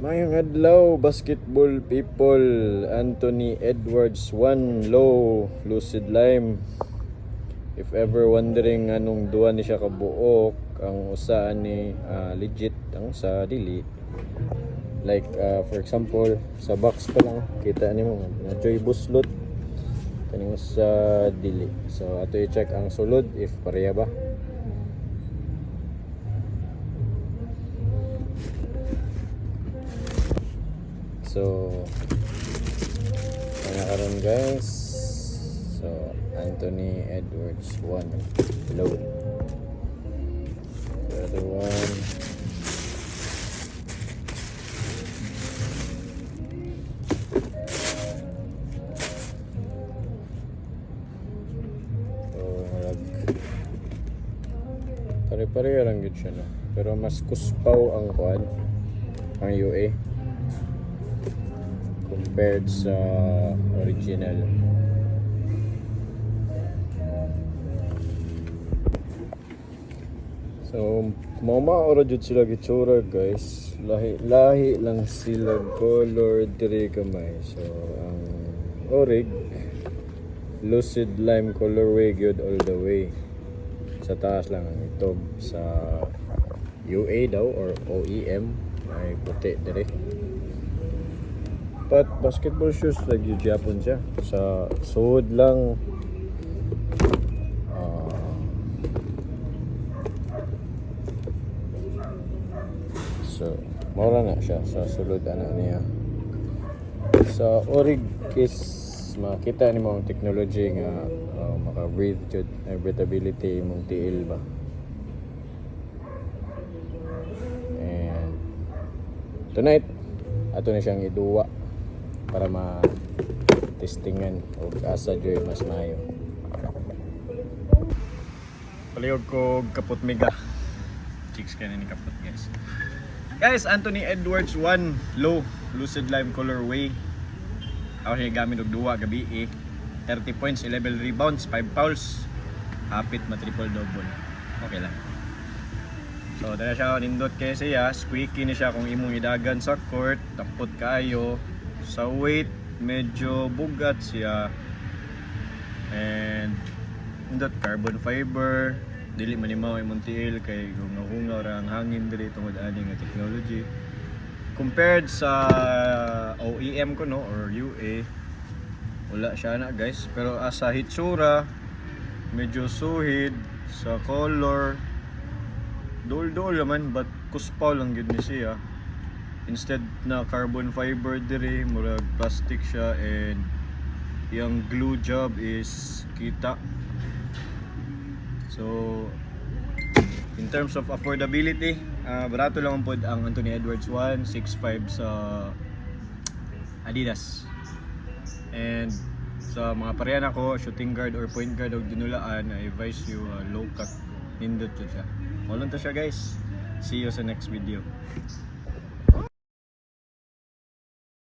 Mayong adlaw, basketball people. Anthony Edwards 1 low, lucid lime. If ever wondering anong duwa ni siya kabuok, ang usa ni legit, ang usa dili. Like for example, sa box pa lang kita nimo na joy buslot kaning sa dili. So ato i-check ang sulod if pareha ba. So karon guys, so Anthony Edwards 1 low. The other one, pare-pareho lang yun siya, no? Pero mas kuspaw ang kuan, ang UA compared sa original. So maura jud sila gitsura guys, lahi lang sila color diri kamay. So ang orig lucid lime colorway gyud all the way. Sa taas lang ang itob, sa UA daw or OEM ay puti dire. But basketball shoes lagi Japan siya. Sa suod lang so mura na siya sa sulod ana niya. Sa orig is makita nimo ang technology nga maka-breathe jud, breathability mong tiil ba. And tonight ato na siyang iduwa para ma-testingan o asa joy mas maayo. Palihog ko kapot mega. Chicks ka na ni kapot guys. Guys, Anthony Edwards 1 low, lucid lime colorway. Ako siya gamit og duwa gabi 30 points, 11 rebounds, 5 fouls. Hapit ma-triple double. Okay lang. So dala siya nindot kay siya, squeaky ni siya kung imong idagan sa court, tapot kayo. Sa weight medyo bugat siya. And nindot carbon fiber, dili man imaw imong tiil kay kung nahungaw ra ang hangin diri tungod ani nga technology. Compared sa OEM ko no or UA, wala siya na guys. Pero asa hitsura medyo suhid, sa color dol naman, but kuspaw lang gid ni siya. Instead na carbon fiber diri, murag plastic siya, and yung glue job is kita. So in terms of affordability, barato lang pod ang Anthony Edwards 1, 6'5" sa Adidas. And sa mga parehan ako, shooting guard or point guard o dinulaan, I advise you low cut, nindot siya. Walang to siya guys. See you sa next video.